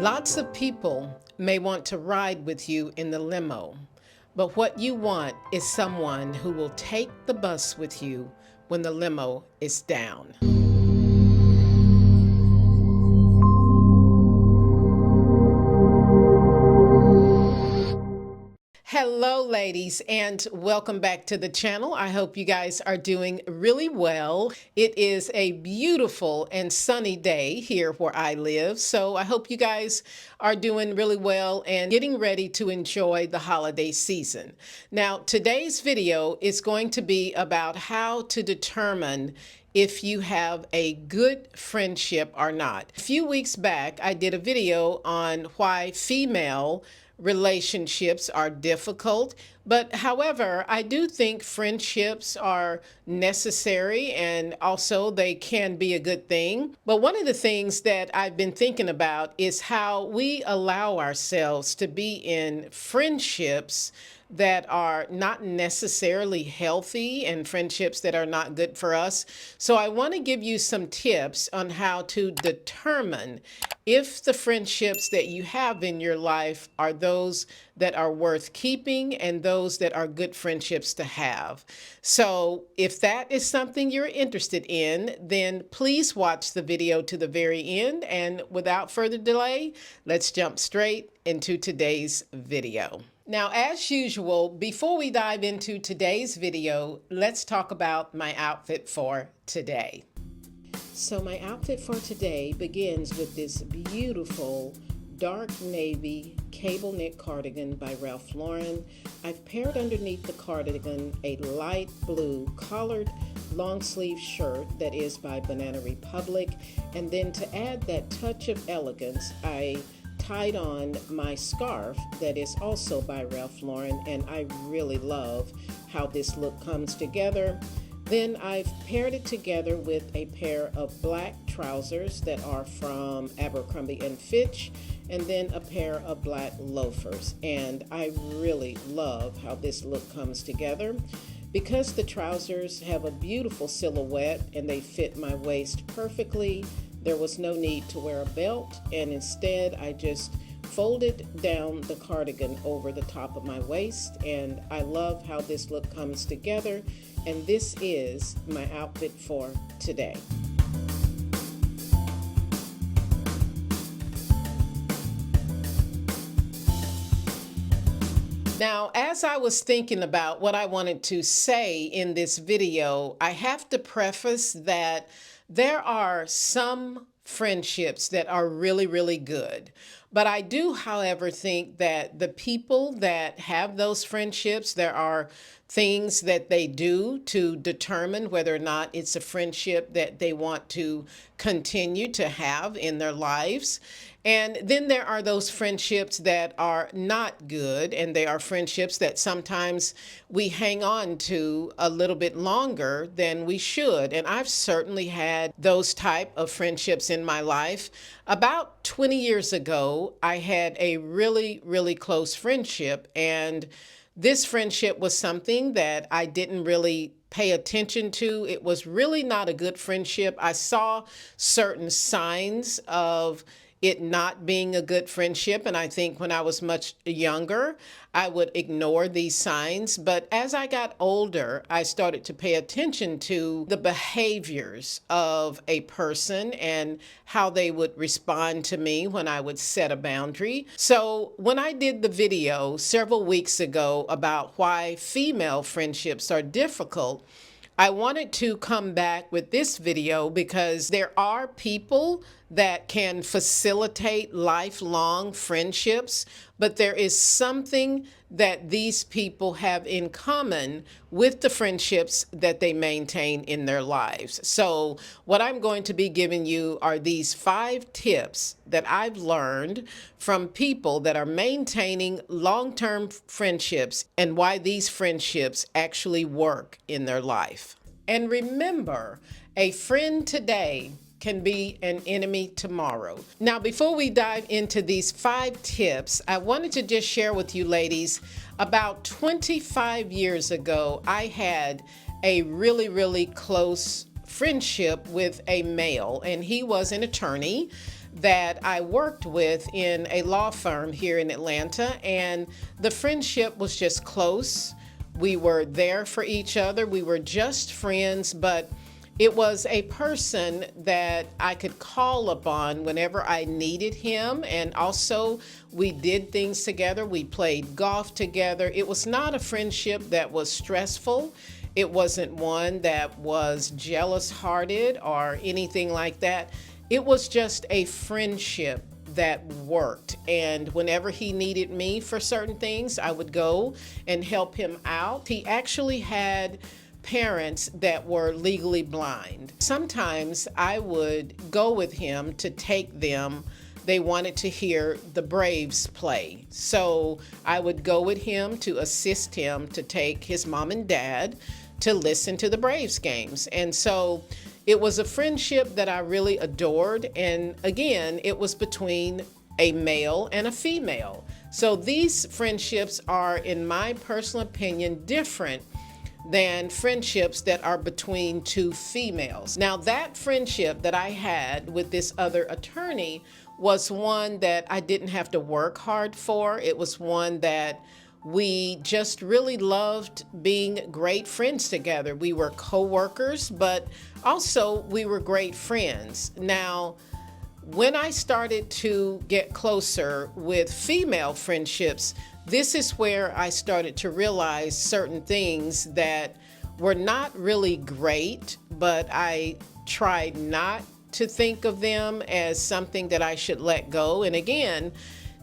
Lots of people may want to ride with you in the limo, but what you want is someone who will take the bus with you when the limo is down. Hello, ladies, and welcome back to the channel. I hope you guys are doing really well. It is a beautiful and sunny day here where I live, so I hope you guys are doing really well and getting ready to enjoy the holiday season. Now, today's video is going to be about how to determine if you have a good friendship or not. A few weeks back, I did a video on why female relationships are difficult, but however, I do think friendships are necessary and also they can be a good thing. But one of the things that I've been thinking about is how we allow ourselves to be in friendships that are not necessarily healthy and friendships that are not good for us. So I want to give you some tips on how to determine if the friendships that you have in your life are those that are worth keeping and those that are good friendships to have. So if that is something you're interested in, then please watch the video to the very end. And without further delay, let's jump straight into today's video. Now, as usual, before we dive into today's video, let's talk about my outfit for today. So my outfit for today begins with this beautiful dark navy cable knit cardigan by Ralph Lauren. I've paired underneath the cardigan a light blue collared long sleeve shirt that is by Banana Republic. And then to add that touch of elegance, I tied on my scarf that is also by Ralph Lauren, and I really love how this look comes together. Then I've paired it together with a pair of black trousers that are from Abercrombie & Fitch, and then a pair of black loafers. And I really love how this look comes together. Because the trousers have a beautiful silhouette and they fit my waist perfectly, there was no need to wear a belt, and instead I just folded down the cardigan over the top of my waist, and I love how this look comes together, and this is my outfit for today. Now, as I was thinking about what I wanted to say in this video, I have to preface that there are some friendships that are really, really good. But I do, however, think that the people that have those friendships, there are things that they do to determine whether or not it's a friendship that they want to continue to have in their lives. And then there are those friendships that are not good, and they are friendships that sometimes we hang on to a little bit longer than we should. And I've certainly had those type of friendships in my life. About 20 years ago, I had a really, really close friendship, and this friendship was something that I didn't really pay attention to. It was really not a good friendship. I saw certain signs of it not being a good friendship, and I think when I was much younger, I would ignore these signs. But as I got older, I started to pay attention to the behaviors of a person and how they would respond to me when I would set a boundary. So when I did the video several weeks ago about why female friendships are difficult, I wanted to come back with this video because there are people that can facilitate lifelong friendships, but there is something that these people have in common with the friendships that they maintain in their lives. So what I'm going to be giving you are these 5 tips that I've learned from people that are maintaining long-term friendships and why these friendships actually work in their life. And remember, a friend today can be an enemy tomorrow. Now, before we dive into these 5 tips, I wanted to just share with you ladies, about 25 years ago, I had a really, really close friendship with a male, and he was an attorney that I worked with in a law firm here in Atlanta, and the friendship was just close. We were there for each other. We were just friends, but it was a person that I could call upon whenever I needed him. And also, we did things together. We played golf together. It was not a friendship that was stressful. It wasn't one that was jealous-hearted or anything like that. It was just a friendship that worked. And whenever he needed me for certain things, I would go and help him out. He actually had parents that were legally blind. Sometimes I would go with him to take them. They wanted to hear the Braves play. So I would go with him to assist him to take his mom and dad to listen to the Braves games. And so it was a friendship that I really adored. And again, it was between a male and a female. So these friendships are, in my personal opinion, different than friendships that are between two females. Now, that friendship that I had with this other attorney was one that I didn't have to work hard for. It was one that we just really loved being great friends together. We were co-workers, but also we were great friends. Now, when I started to get closer with female friendships, this is where I started to realize certain things that were not really great, but I tried not to think of them as something that I should let go. And again,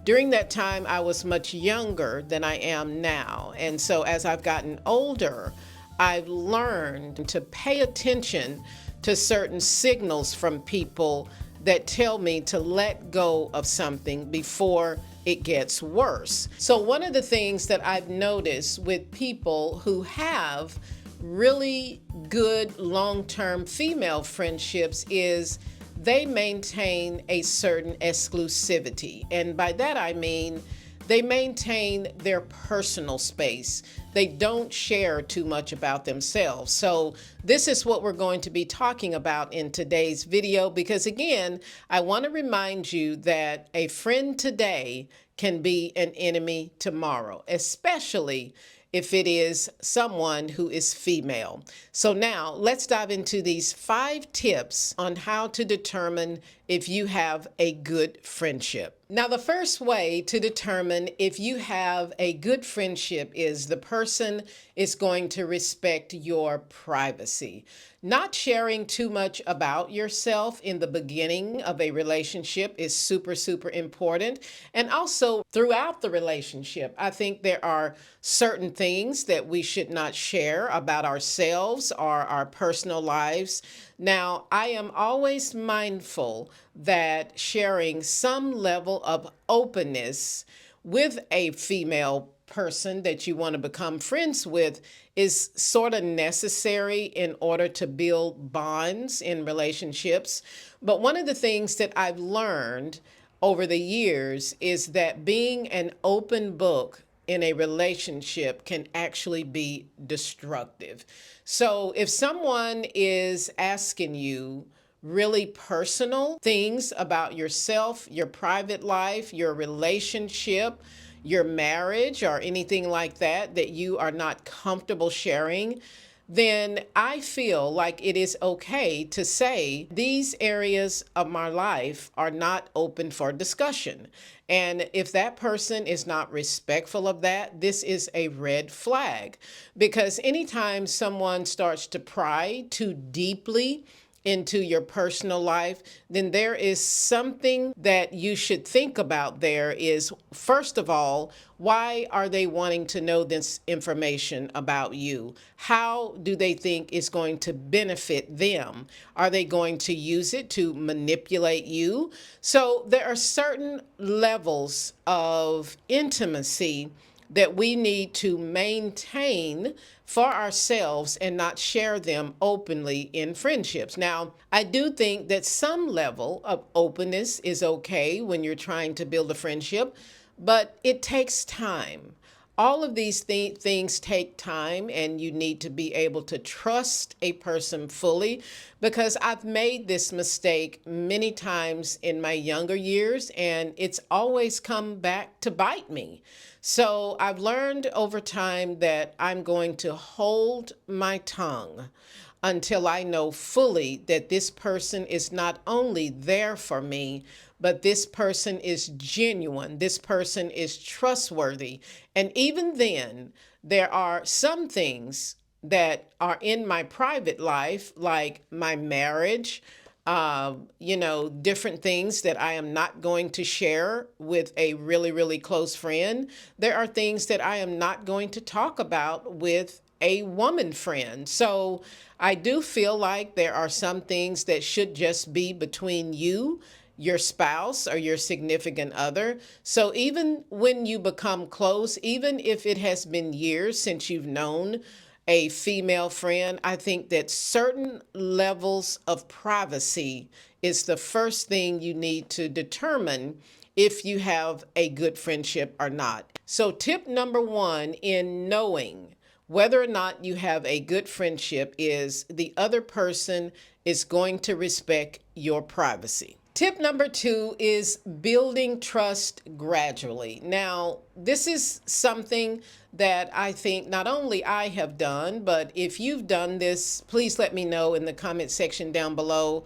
during that time, I was much younger than I am now. And so as I've gotten older, I've learned to pay attention to certain signals from people that tell me to let go of something before it gets worse. So one of the things that I've noticed with people who have really good long-term female friendships is they maintain a certain exclusivity. And by that I mean they maintain their personal space. They don't share too much about themselves. So this is what we're going to be talking about in today's video, because again, I want to remind you that a friend today can be an enemy tomorrow, especially if it is someone who is female. So now let's dive into these 5 tips on how to determine if you have a good friendship. Now, the first way to determine if you have a good friendship is the person is going to respect your privacy. Not sharing too much about yourself in the beginning of a relationship is super, super important. And also throughout the relationship, I think there are certain things that we should not share about ourselves or our personal lives. Now, I am always mindful that sharing some level of openness with a female person that you want to become friends with is sort of necessary in order to build bonds in relationships. But one of the things that I've learned over the years is that being an open book in a relationship can actually be destructive. So if someone is asking you really personal things about yourself, your private life, your relationship, your marriage, or anything like that, that you are not comfortable sharing, then I feel like it is okay to say these areas of my life are not open for discussion. And if that person is not respectful of that, this is a red flag. Because anytime someone starts to pry too deeply into your personal life, then there is something that you should think about. There is, first of all, why are they wanting to know this information about you? How do they think it's going to benefit them? Are they going to use it to manipulate you? So there are certain levels of intimacy that we need to maintain for ourselves and not share them openly in friendships. Now, I do think that some level of openness is okay when you're trying to build a friendship, but it takes time. All of these things take time, and you need to be able to trust a person fully, because I've made this mistake many times in my younger years, and it's always come back to bite me. So I've learned over time that I'm going to hold my tongue until I know fully that this person is not only there for me, but this person is genuine. This person is trustworthy. And even then, there are some things that are in my private life, like my marriage, different things that I am not going to share with a really, really close friend. There are things that I am not going to talk about with a woman friend. So I do feel like there are some things that should just be between you, your spouse, or your significant other. So even when you become close, even if it has been years since you've known a female friend, I think that certain levels of privacy is the first thing you need to determine if you have a good friendship or not. So, tip number one in knowing whether or not you have a good friendship is the other person is going to respect your privacy. Tip number two is building trust gradually. Now, this is something that I think not only I have done, but if you've done this, please let me know in the comment section down below.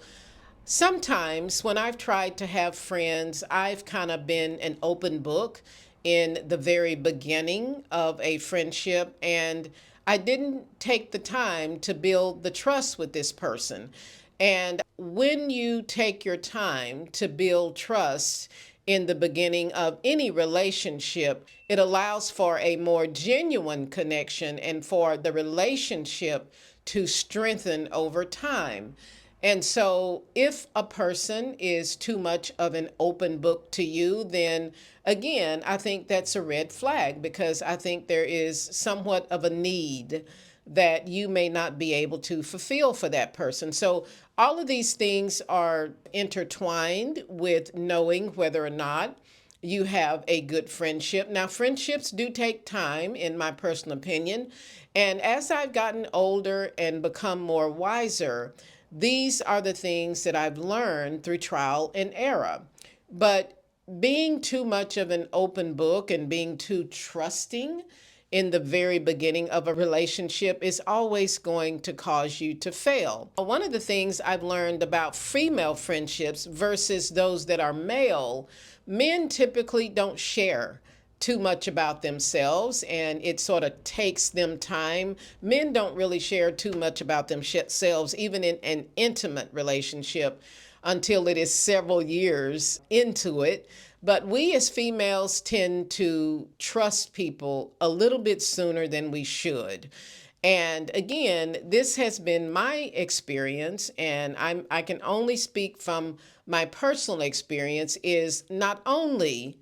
Sometimes when I've tried to have friends, I've kind of been an open book in the very beginning of a friendship, and I didn't take the time to build the trust with this person. And when you take your time to build trust in the beginning of any relationship, it allows for a more genuine connection and for the relationship to strengthen over time. And so, if a person is too much of an open book to you, then again, I think that's a red flag, because I think there is somewhat of a need that you may not be able to fulfill for that person. So, all of these things are intertwined with knowing whether or not you have a good friendship. Now, friendships do take time, in my personal opinion. And as I've gotten older and become more wiser, these are the things that I've learned through trial and error. But being too much of an open book and being too trusting in the very beginning of a relationship is always going to cause you to fail. One of the things I've learned about female friendships versus those that are male, men typically don't share too much about themselves, and it sort of takes them time. Men don't really share too much about themselves, even in an intimate relationship, until it is several years into it. But we as females tend to trust people a little bit sooner than we should. And again, this has been my experience, and I can only speak from my personal experience, is not only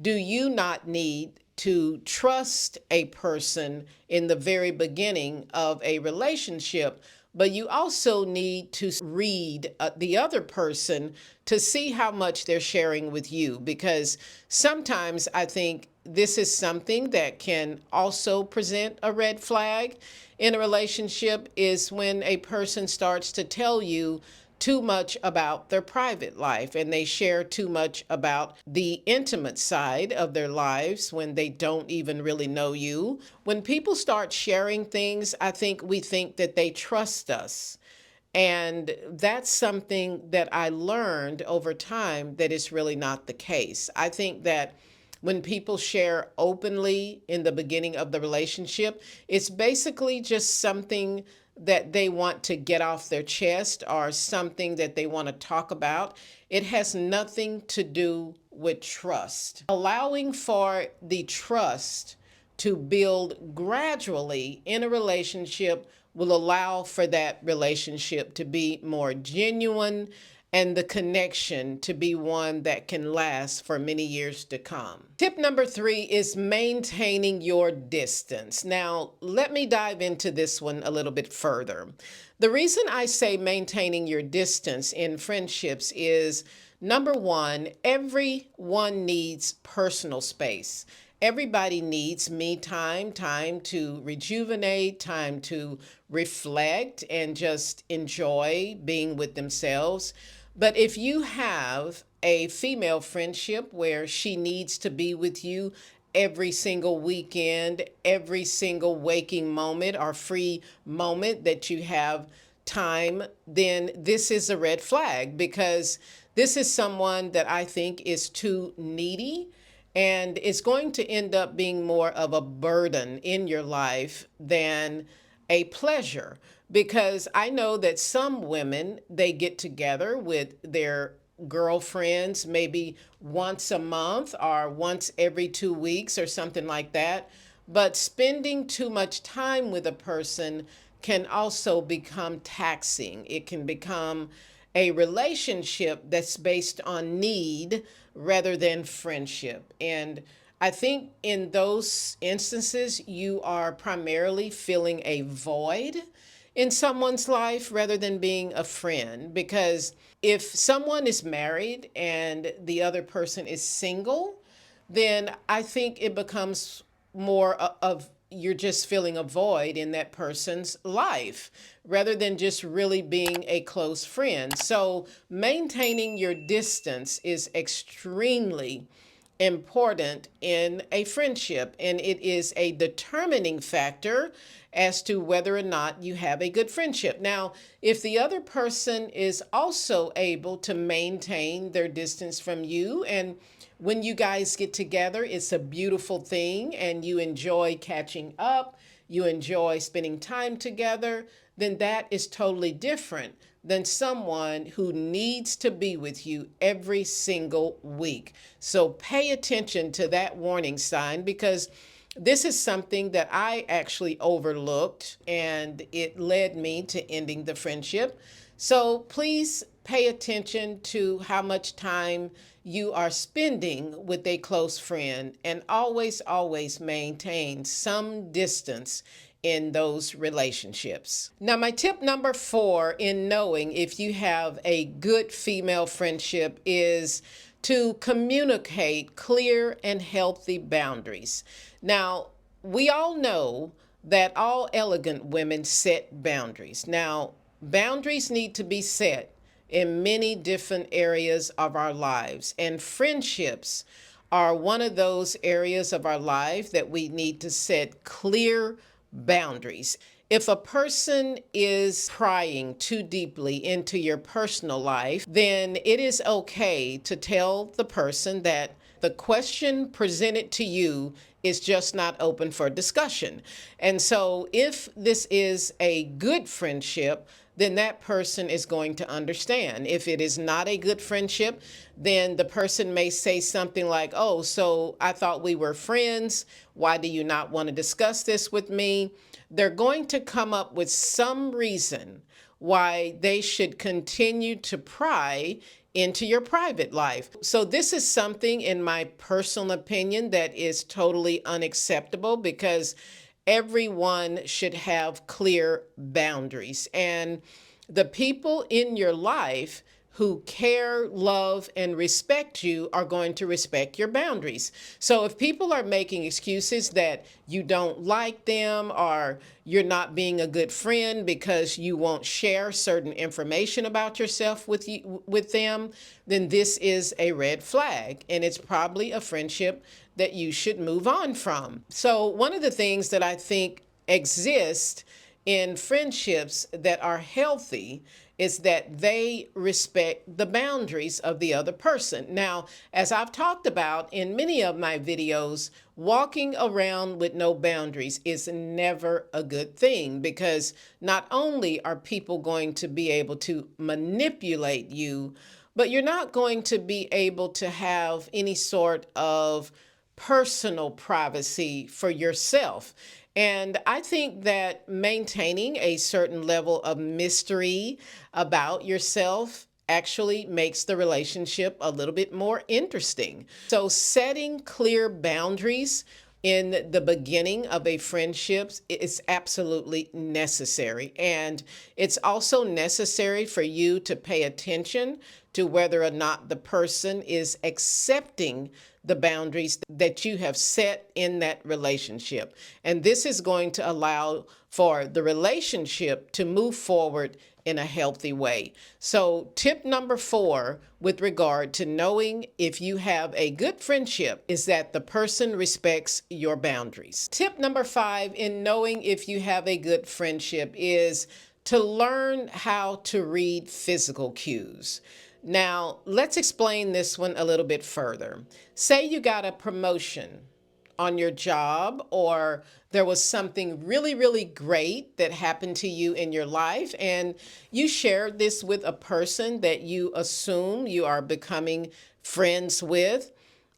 do you not need to trust a person in the very beginning of a relationship, but you also need to read the other person to see how much they're sharing with you? Because sometimes I think this is something that can also present a red flag in a relationship, is when a person starts to tell you too much about their private life, and they share too much about the intimate side of their lives when they don't even really know you. When people start sharing things, I think we think that they trust us. And that's something that I learned over time that is really not the case. I think that when people share openly in the beginning of the relationship, it's basically just something that they want to get off their chest, or something that they want to talk about. It has nothing to do with trust. Allowing for the trust to build gradually in a relationship will allow for that relationship to be more genuine, and the connection to be one that can last for many years to come. Tip number three is maintaining your distance. Now, let me dive into this one a little bit further. The reason I say maintaining your distance in friendships is, number one, everyone needs personal space. everybody needs me time, time to rejuvenate, time to reflect and just enjoy being with themselves. But if you have a female friendship where she needs to be with you every single weekend, every single waking moment or free moment that you have time, then this is a red flag, because this is someone that I think is too needy, and it's going to end up being more of a burden in your life than a pleasure. Because I know that some women, they get together with their girlfriends maybe once a month or once every 2 weeks or something like that. But spending too much time with a person can also become taxing. It can become a relationship that's based on need rather than friendship. And I think in those instances, you are primarily filling a void in someone's life rather than being a friend. Because if someone is married and the other person is single, then I think it becomes more of you're just filling a void in that person's life rather than just really being a close friend. So maintaining your distance is extremely important in a friendship, and it is a determining factor as to whether or not you have a good friendship. Now, if the other person is also able to maintain their distance from you, and when you guys get together, it's a beautiful thing and you enjoy catching up, you enjoy spending time together, then that is totally different than someone who needs to be with you every single week. So pay attention to that warning sign, because this is something that I actually overlooked and it led me to ending the friendship. So please pay attention to how much time you are spending with a close friend, and always, always maintain some distance in those relationships. Now, my tip number 4 in knowing if you have a good female friendship is to communicate clear and healthy boundaries. Now, we all know that all elegant women set boundaries. Now, boundaries need to be set in many different areas of our lives, and friendships are one of those areas of our life that we need to set clear boundaries. If a person is prying too deeply into your personal life, then it is okay to tell the person that the question presented to you is just not open for discussion. And so if this is a good friendship, then that person is going to understand. If it is not a good friendship, then the person may say something like, "Oh, so I thought we were friends. Why do you not want to discuss this with me?" They're going to come up with some reason why they should continue to pry into your private life. So this is something, in my personal opinion, that is totally unacceptable, because everyone should have clear boundaries. And the people in your life who care, love, and respect you are going to respect your boundaries. So if people are making excuses that you don't like them, or you're not being a good friend because you won't share certain information about yourself with them, then this is a red flag, and it's probably a friendship that you should move on from. So one of the things that I think exist in friendships that are healthy is that they respect the boundaries of the other person. Now, as I've talked about in many of my videos, walking around with no boundaries is never a good thing, because not only are people going to be able to manipulate you, but you're not going to be able to have any sort of personal privacy for yourself. And I think that maintaining a certain level of mystery about yourself actually makes the relationship a little bit more interesting. So setting clear boundaries in the beginning of a friendship is absolutely necessary. And it's also necessary for you to pay attention to whether or not the person is accepting the boundaries that you have set in that relationship. And this is going to allow for the relationship to move forward in a healthy way. So, tip number 4 with regard to knowing if you have a good friendship is that the person respects your boundaries. Tip number 5 in knowing if you have a good friendship is to learn how to read physical cues. Now, let's explain this one a little bit further. Say you got a promotion on your job, or there was something really, really great that happened to you in your life, and you shared this with a person that you assume you are becoming friends with.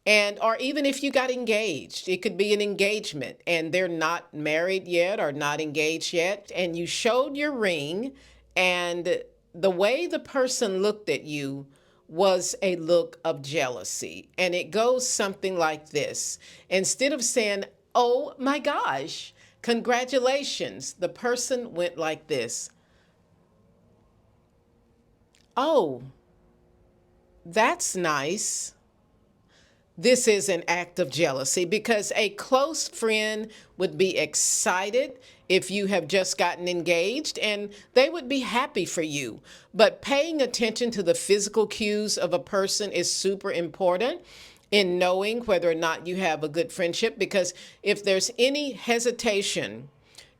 And or even if you got engaged, it could be an engagement and they're not married yet or not engaged yet, and you showed your ring, and the way the person looked at you was a look of jealousy. And it goes something like this. Instead of saying, "Oh my gosh, congratulations," the person went like this. "Oh, that's nice." This is an act of jealousy because a close friend would be excited if you have just gotten engaged and they would be happy for you. But paying attention to the physical cues of a person is super important in knowing whether or not you have a good friendship, because if there's any hesitation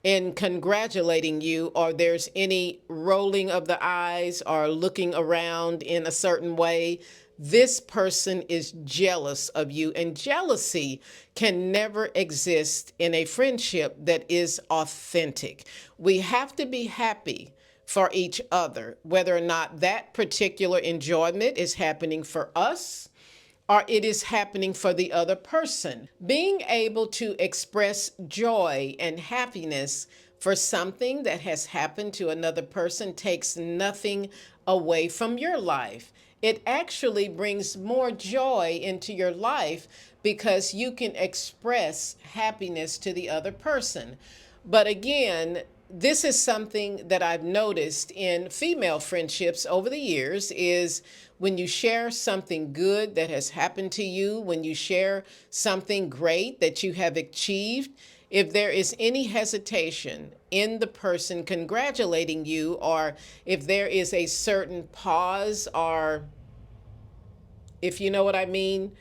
in congratulating you, or there's any rolling of the eyes or looking around in a certain way, this person is jealous of you. And jealousy can never exist in a friendship that is authentic. We have to be happy for each other, whether or not that particular enjoyment is happening for us or it is happening for the other person. Being able to express joy and happiness for something that has happened to another person takes nothing away from your life. It actually brings more joy into your life because you can express happiness to the other person. But again, this is something that I've noticed in female friendships over the years is when you share something good that has happened to you, when you share something great that you have achieved, if there is any hesitation in the person congratulating you, or if there is a certain pause, or if you know what I mean,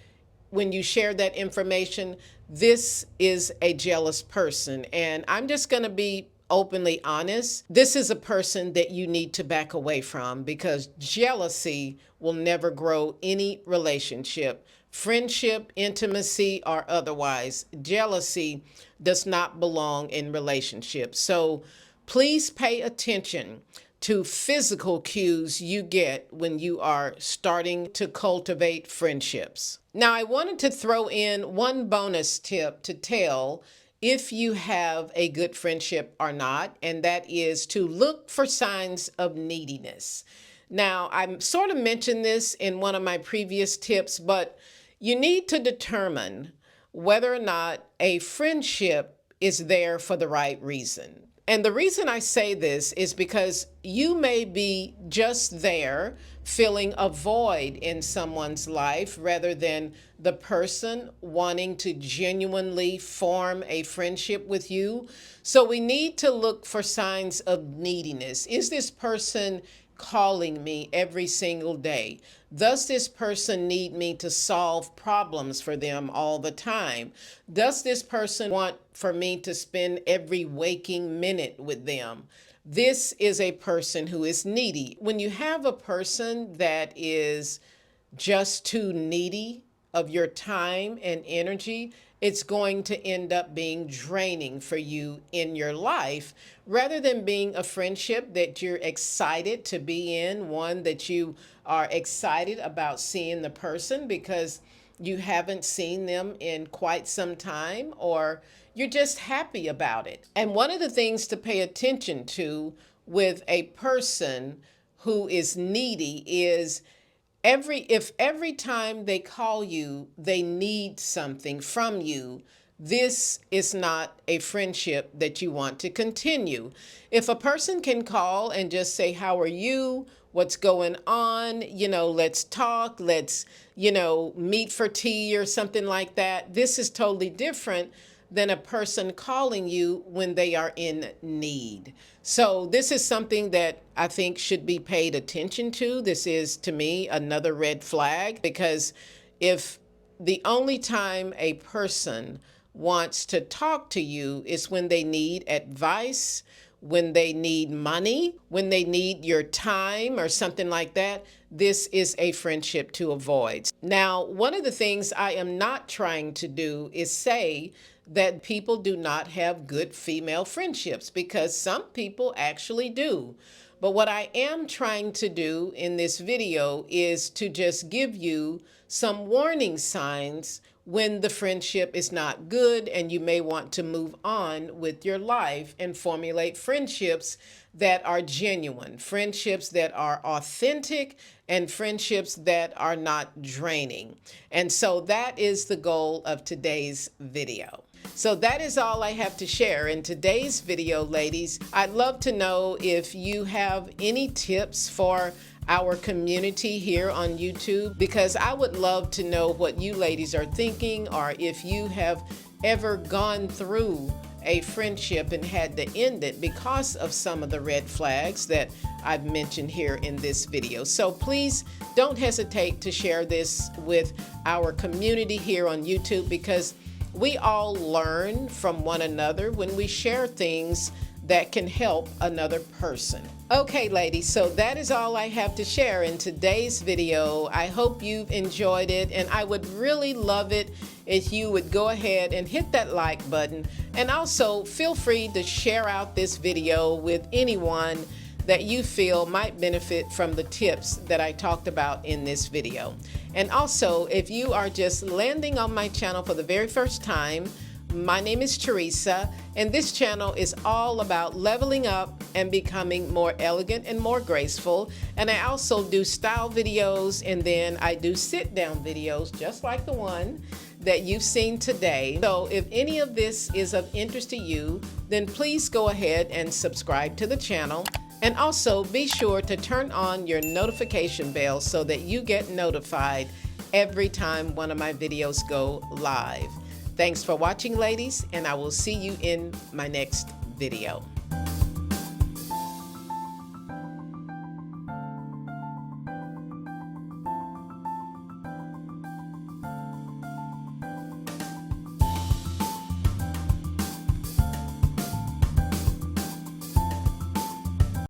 when you share that information, this is a jealous person. And I'm just going to be openly honest. This is a person that you need to back away from because jealousy will never grow any relationship, friendship, intimacy, or otherwise. Jealousy does not belong in relationships. So please pay attention to physical cues you get when you are starting to cultivate friendships. Now, I wanted to throw in one bonus tip to tell if you have a good friendship or not, and that is to look for signs of neediness. Now, I sort of mentioned this in one of my previous tips, but you need to determine whether or not a friendship is there for the right reason. And the reason I say this is because you may be just there filling a void in someone's life rather than the person wanting to genuinely form a friendship with you. So we need to look for signs of neediness. Is this person calling me every single day? Does this person need me to solve problems for them all the time? Does this person want for me to spend every waking minute with them? This is a person who is needy. When you have a person that is just too needy of your time and energy, it's going to end up being draining for you in your life rather than being a friendship that you're excited to be in, one that you are excited about seeing the person because you haven't seen them in quite some time, or you're just happy about it. And one of the things to pay attention to with a person who is needy is if every time they call you, they need something from you, this is not a friendship that you want to continue. If a person can call and just say, how are you? What's going on? Let's talk. Let's, meet for tea or something like that. This is totally different than a person calling you when they are in need. So this is something that I think should be paid attention to. This is, to me, another red flag, because if the only time a person wants to talk to you is when they need advice, when they need money, when they need your time or something like that, this is a friendship to avoid. Now, one of the things I am not trying to do is say that people do not have good female friendships, because some people actually do. But what I am trying to do in this video is to just give you some warning signs when the friendship is not good and you may want to move on with your life and formulate friendships that are genuine, friendships that are authentic, and friendships that are not draining. And so that is the goal of today's video. So that is all I have to share in today's video, ladies. I'd love to know if you have any tips for our community here on YouTube, because I would love to know what you ladies are thinking, or if you have ever gone through a friendship and had to end it because of some of the red flags that I've mentioned here in this video. So please don't hesitate to share this with our community here on YouTube, because we all learn from one another when we share things that can help another person. Okay, ladies, so that is all I have to share in today's video. I hope you've enjoyed it, and I would really love it if you would go ahead and hit that like button, and also feel free to share out this video with anyone that you feel might benefit from the tips that I talked about in this video. And also, if you are just landing on my channel for the very first time, my name is Teresa, and this channel is all about leveling up and becoming more elegant and more graceful. And I also do style videos, and then I do sit-down videos just like the one that you've seen today. So if any of this is of interest to you, then please go ahead and subscribe to the channel. And also be sure to turn on your notification bell so that you get notified every time one of my videos go live. Thanks for watching, ladies, and I will see you in my next video.